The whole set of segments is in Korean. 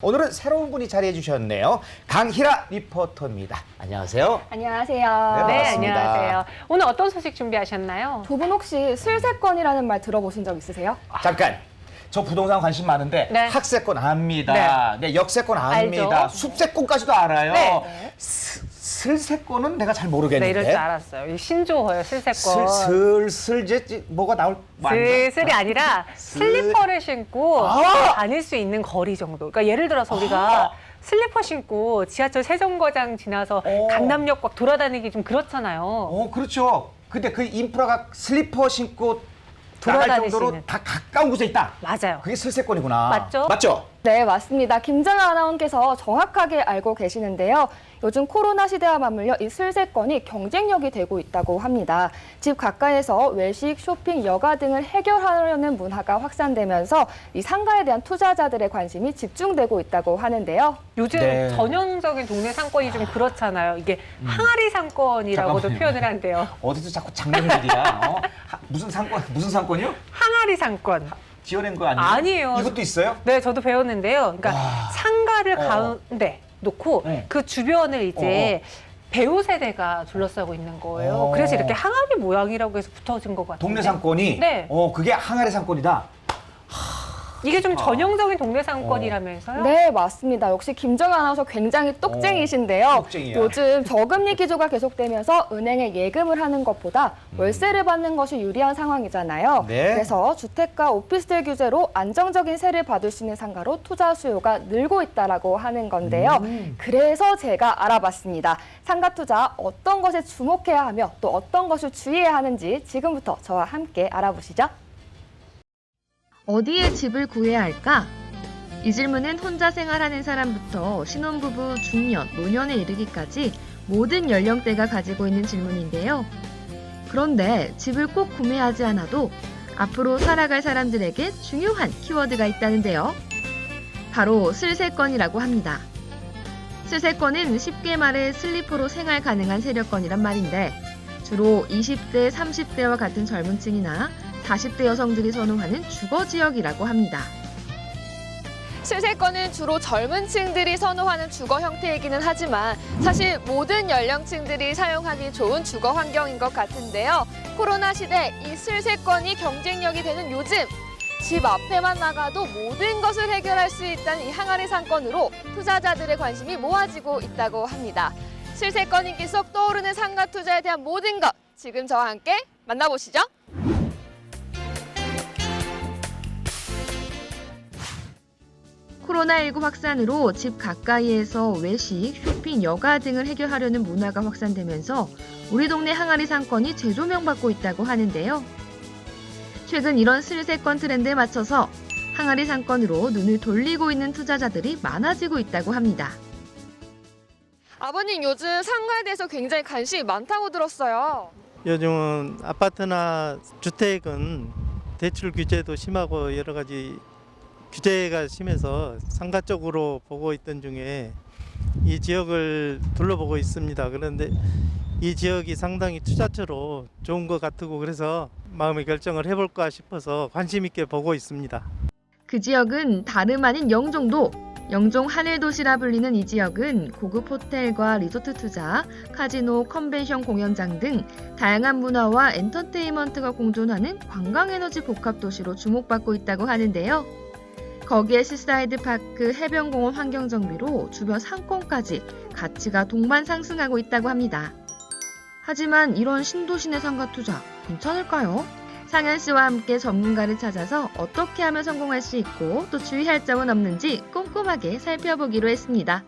오늘은 새로운 분이 자리해 주셨네요. 강희라 리포터입니다. 안녕하세요. 안녕하세요. 네, 네, 반갑습니다. 안녕하세요. 오늘 어떤 소식 준비하셨나요? 두 분 혹시 슬세권이라는 말 들어보신 적 있으세요? 잠깐. 저 부동산 관심 많은데 네. 학세권 압니다. 네, 역세권 압니다. 알죠. 숲세권까지도 알아요. 네. 슬세권은 내가 잘 네, 모르겠는데. 이럴 줄 알았어요. 이 신조어요, 슬세권. 슬슬 이제 뭐가 나올 슬슬이 아니라 슬리퍼를 신고 아! 다닐 수 있는 거리 정도. 그러니까 예를 들어서 우리가 슬리퍼 신고 지하철 세정거장 지나서 강남역 꽉 돌아다니기 좀 그렇잖아요. 그렇죠. 근데 그 인프라가 슬리퍼 신고 나갈 돌아다닐 정도로 수 있는. 다 가까운 곳에 있다. 맞아요. 그게 슬세권이구나. 맞죠? 맞죠? 네, 맞습니다. 김정아 아나운서께서 정확하게 알고 계시는데요. 요즘 코로나 시대와 맞물려 이 슬세권이 경쟁력이 되고 있다고 합니다. 집 가까이에서 외식, 쇼핑, 여가 등을 해결하려는 문화가 확산되면서 이 상가에 대한 투자자들의 관심이 집중되고 있다고 하는데요. 요즘 네. 전형적인 동네 상권이 좀 그렇잖아요. 이게 항아리 상권이라고도 잠깐만요. 표현을 한대요. 어디서 자꾸 장난을 일이야? 무슨 상권이요? 항아리 상권. 지어낸 거 아니에요? 아니에요. 이것도 있어요? 네, 저도 배웠는데요. 그러니까 와. 상가를 가운데 놓고 네. 그 주변을 이제 배우 세대가 둘러싸고 있는 거예요. 그래서 이렇게 항아리 모양이라고 해서 붙어진 것 같아요. 동네 상권이? 네. 그게 항아리 상권이다. 이게 좀 전형적인 동네 상권이라면서요? 네, 맞습니다. 역시 김정아 아나운서 굉장히 똑쟁이신데요. 똑쟁이야. 요즘 저금리 기조가 계속되면서 은행에 예금을 하는 것보다 월세를 받는 것이 유리한 상황이잖아요. 네. 그래서 주택과 오피스텔 규제로 안정적인 세를 받을 수 있는 상가로 투자 수요가 늘고 있다라고 하는 건데요. 그래서 제가 알아봤습니다. 상가 투자 어떤 것에 주목해야 하며 또 어떤 것을 주의해야 하는지 지금부터 저와 함께 알아보시죠. 어디에 집을 구해야 할까? 이 질문은 혼자 생활하는 사람부터 신혼부부, 중년, 노년에 이르기까지 모든 연령대가 가지고 있는 질문인데요. 그런데 집을 꼭 구매하지 않아도 앞으로 살아갈 사람들에게 중요한 키워드가 있다는데요. 바로 슬세권이라고 합니다. 슬세권은 쉽게 말해 슬리퍼로 생활 가능한 세력권이란 말인데 주로 20대, 30대와 같은 젊은 층이나 40대 여성들이 선호하는 주거 지역이라고 합니다. 슬세권은 주로 젊은 층들이 선호하는 주거 형태이기는 하지만 사실 모든 연령층들이 사용하기 좋은 주거 환경인 것 같은데요. 코로나 시대 이 슬세권이 경쟁력이 되는 요즘 집 앞에만 나가도 모든 것을 해결할 수 있다는 이 항아리 상권으로 투자자들의 관심이 모아지고 있다고 합니다. 슬세권 인기 속 떠오르는 상가 투자에 대한 모든 것 지금 저와 함께 만나보시죠. 코로나19 확산으로 집 가까이에서 외식, 쇼핑, 여가 등을 해결하려는 문화가 확산되면서 우리 동네 항아리 상권이 재조명받고 있다고 하는데요. 최근 이런 슬세권 트렌드에 맞춰서 항아리 상권으로 눈을 돌리고 있는 투자자들이 많아지고 있다고 합니다. 아버님 요즘 상가에 대해서 굉장히 관심이 많다고 들었어요. 요즘은 아파트나 주택은 대출 규제도 심하고 여러 가지 규제가 심해서 상가 쪽으로 보고 있던 중에 이 지역을 둘러보고 있습니다. 그런데 이 지역이 상당히 투자처로 좋은 것 같고 그래서 마음의 결정을 해볼까 싶어서 관심 있게 보고 있습니다. 그 지역은 다름 아닌 영종도. 영종 하늘도시라 불리는 이 지역은 고급 호텔과 리조트 투자, 카지노, 컨벤션 공연장 등 다양한 문화와 엔터테인먼트가 공존하는 관광에너지 복합도시로 주목받고 있다고 하는데요. 거기에 시사이드 파크, 해변공원 환경정비로 주변 상권까지 가치가 동반 상승하고 있다고 합니다. 하지만 이런 신도시내 상가 투자 괜찮을까요? 상현 씨와 함께 전문가를 찾아서 어떻게 하면 성공할 수 있고 또 주의할 점은 없는지 꼼꼼하게 살펴보기로 했습니다.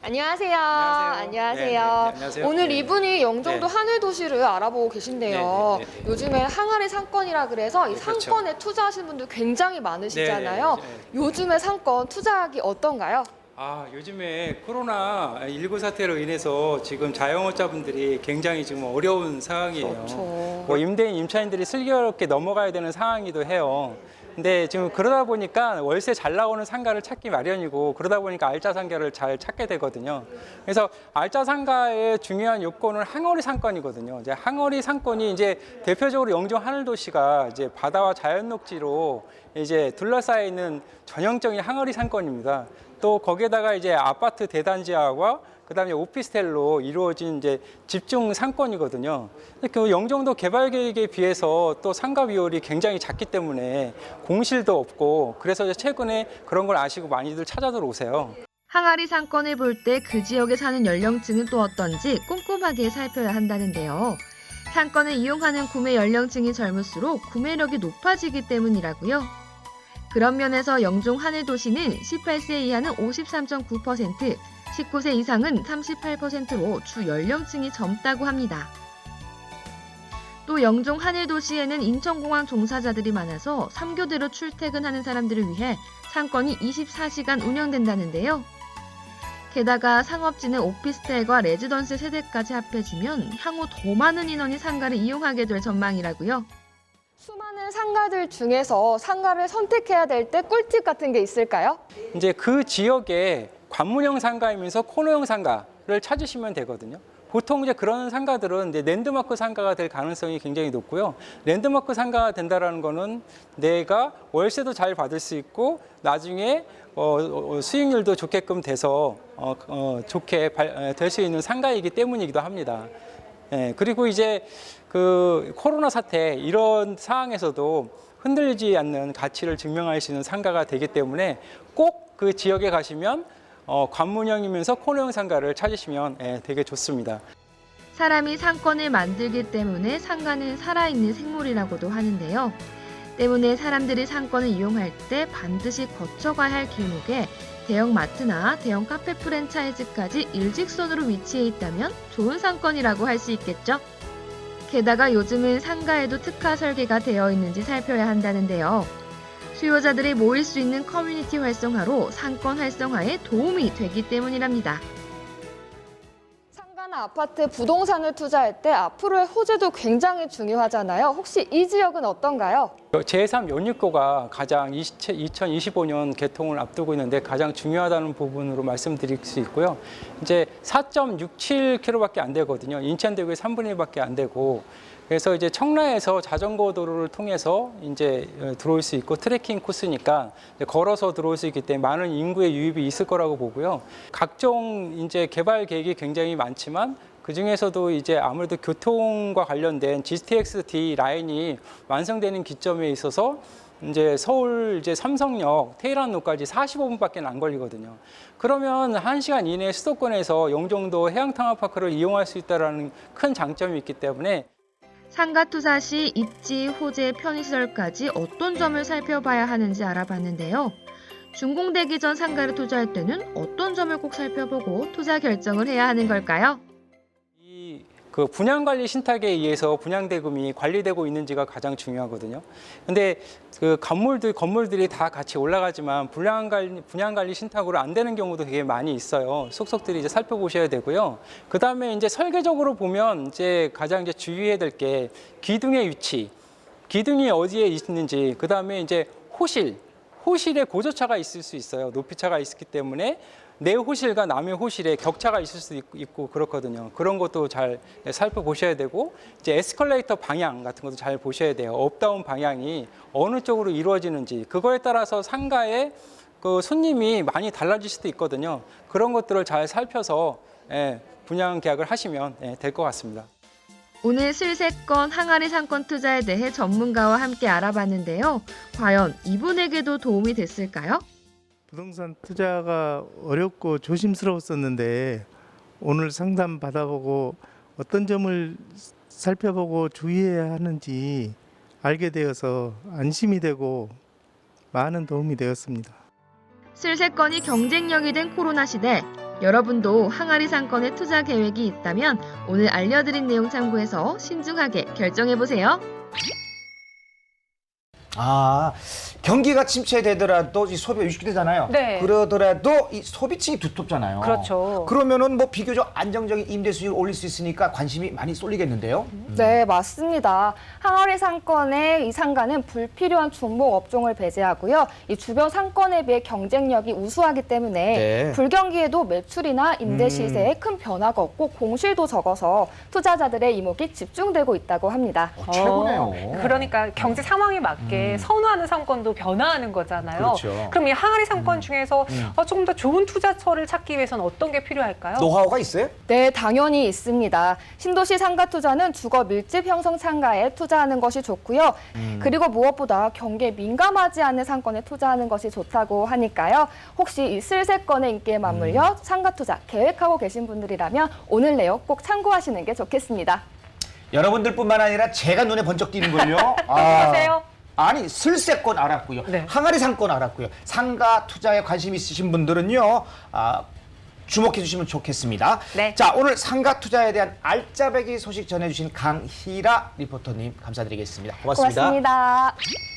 안녕하세요. 안녕하세요. 네, 안녕하세요. 오늘 네. 이분이 영종도 네. 하늘도시를 알아보고 계신데요. 네, 네, 네, 네. 요즘에 항아리 상권이라 그래서 이 네, 그렇죠. 상권에 투자하시는 분들 굉장히 많으시잖아요. 네, 네, 네. 요즘에 상권 투자하기 어떤가요? 요즘에 코로나19 사태로 인해서 지금 자영업자분들이 굉장히 지금 어려운 상황이에요. 그렇죠. 뭐 임대인, 임차인들이 슬기롭게 넘어가야 되는 상황이기도 해요. 근데 지금 그러다 보니까 월세 잘 나오는 상가를 찾기 마련이고 그러다 보니까 알짜 상가를 잘 찾게 되거든요. 그래서 알짜 상가의 중요한 요건은 항아리 상권이거든요. 이제 항아리 상권이 이제 대표적으로 영종 하늘도시가 이제 바다와 자연 녹지로 이제 둘러싸여 있는 전형적인 항아리 상권입니다. 또 거기에다가 이제 아파트 대단지와 그다음에 오피스텔로 이루어진 이제 집중 상권이거든요. 그 영종도 개발 계획에 비해서 또 상가 비율이 굉장히 작기 때문에 공실도 없고 그래서 최근에 그런 걸 아시고 많이들 찾아들 오세요. 항아리 상권을 볼 때 그 지역에 사는 연령층은 또 어떤지 꼼꼼하게 살펴야 한다는데요. 상권을 이용하는 구매 연령층이 젊을수록 구매력이 높아지기 때문이라고요. 그런 면에서 영종 하늘도시는 18세 이하는 53.9%, 19세 이상은 38%로 주 연령층이 젊다고 합니다. 또 영종 하늘도시에는 인천공항 종사자들이 많아서 3교대로 출퇴근하는 사람들을 위해 상권이 24시간 운영된다는데요. 게다가 상업지는 오피스텔과 레지던스 세대까지 합해지면 향후 더 많은 인원이 상가를 이용하게 될 전망이라고요. 수많은 상가들 중에서 상가를 선택해야 될 때 꿀팁 같은 게 있을까요? 이제 그 지역에 관문형 상가이면서 코너형 상가를 찾으시면 되거든요. 보통 이제 그런 상가들은 이제 랜드마크 상가가 될 가능성이 굉장히 높고요. 랜드마크 상가가 된다라는 거는 내가 월세도 잘 받을 수 있고 나중에 수익률도 좋게끔 돼서 좋게 될 수 있는 상가이기 때문이기도 합니다. 예, 그리고 이제 그 코로나 사태 이런 상황에서도 흔들리지 않는 가치를 증명할 수 있는 상가가 되기 때문에 꼭 그 지역에 가시면 관문형이면서 코너형 상가를 찾으시면 되게 좋습니다. 사람이 상권을 만들기 때문에 상가는 살아있는 생물이라고도 하는데요. 때문에 사람들이 상권을 이용할 때 반드시 거쳐가야 할 길목에 대형 마트나 대형 카페 프랜차이즈까지 일직선으로 위치해 있다면 좋은 상권이라고 할 수 있겠죠. 게다가 요즘은 상가에도 특화 설계가 되어 있는지 살펴야 한다는데요. 수요자들이 모일 수 있는 커뮤니티 활성화로 상권 활성화에 도움이 되기 때문이랍니다. 상가나 아파트, 부동산을 투자할 때 앞으로의 호재도 굉장히 중요하잖아요. 혹시 이 지역은 어떤가요? 제3 연립고가 가장 2025년 개통을 앞두고 있는데 가장 중요하다는 부분으로 말씀드릴 수 있고요. 이제 4.67km밖에 안 되거든요. 인천대교의 3분의 1밖에 안 되고 그래서 이제 청라에서 자전거 도로를 통해서 이제 들어올 수 있고 트레킹 코스니까 걸어서 들어올 수 있기 때문에 많은 인구의 유입이 있을 거라고 보고요. 각종 이제 개발 계획이 굉장히 많지만 그 중에서도 이제 아무래도 교통과 관련된 GTX-D 라인이 완성되는 기점에 있어서 이제 서울 이제 삼성역 테헤란로까지 45분밖에 안 걸리거든요. 그러면 1시간 이내에 수도권에서 영종도 해양탕화파크를 이용할 수 있다는 큰 장점이 있기 때문에 상가 투자 시 입지, 호재, 편의시설까지 어떤 점을 살펴봐야 하는지 알아봤는데요. 준공되기 전 상가를 투자할 때는 어떤 점을 꼭 살펴보고 투자 결정을 해야 하는 걸까요? 그 분양관리 신탁에 의해서 분양대금이 관리되고 있는지가 가장 중요하거든요. 근데 그 건물들이 다 같이 올라가지만 분양관리 신탁으로 안 되는 경우도 되게 많이 있어요. 속속들이 이제 살펴보셔야 되고요. 그 다음에 이제 설계적으로 보면 이제 가장 이제 주의해야 될 게 기둥의 위치, 기둥이 어디에 있는지, 그 다음에 이제 호실에 고저차가 있을 수 있어요. 높이차가 있기 때문에 내 호실과 남의 호실에 격차가 있을 수 있고 그렇거든요. 그런 것도 잘 살펴보셔야 되고 이제 에스컬레이터 방향 같은 것도 잘 보셔야 돼요. 업다운 방향이 어느 쪽으로 이루어지는지 그거에 따라서 상가의 그 손님이 많이 달라질 수도 있거든요. 그런 것들을 잘 살펴서 분양 계약을 하시면 될 것 같습니다. 오늘 슬세권 항아리 상권 투자에 대해 전문가와 함께 알아봤는데요. 과연 이분에게도 도움이 됐을까요? 부동산 투자가 어렵고 조심스러웠었는데 오늘 상담 받아보고 어떤 점을 살펴보고 주의해야 하는지 알게 되어서 안심이 되고 많은 도움이 되었습니다. 슬세권이 경쟁력이 된 코로나 시대, 여러분도 항아리 상권에 투자 계획이 있다면 오늘 알려드린 내용 참고해서 신중하게 결정해보세요. 경기가 침체되더라도 이 소비가 유지되잖아요. 네. 그러더라도 이 소비층이 두텁잖아요. 그렇죠. 그러면은 뭐 비교적 안정적인 임대 수익을 올릴 수 있으니까 관심이 많이 쏠리겠는데요. 네, 맞습니다. 항아리 상권의 이 상가는 불필요한 중복 업종을 배제하고요. 이 주변 상권에 비해 경쟁력이 우수하기 때문에 네. 불경기에도 매출이나 임대 시세에 큰 변화가 없고 공실도 적어서 투자자들의 이목이 집중되고 있다고 합니다. 최고네요. 그러니까 경제 상황에 맞게 때 선호하는 상권도 변화하는 거잖아요. 그렇죠. 그럼 이 항아리 상권 중에서 조금 더 좋은 투자처를 찾기 위해서는 어떤 게 필요할까요? 노하우가 있어요? 네, 당연히 있습니다. 신도시 상가 투자는 주거 밀집 형성 상가에 투자하는 것이 좋고요. 그리고 무엇보다 경기에 민감하지 않은 상권에 투자하는 것이 좋다고 하니까요. 혹시 이 슬세권의 인기에 맞물려 상가 투자 계획하고 계신 분들이라면 오늘 내용 꼭 참고하시는 게 좋겠습니다. 여러분들뿐만 아니라 제가 눈에 번쩍 띄는걸요. 하세요? 아니 슬세권 알았고요. 네. 항아리 상권 알았고요. 상가 투자에 관심 있으신 분들은요. 주목해 주시면 좋겠습니다. 네. 자, 오늘 상가 투자에 대한 알짜배기 소식 전해주신 강희라 리포터님 감사드리겠습니다. 고맙습니다. 고맙습니다.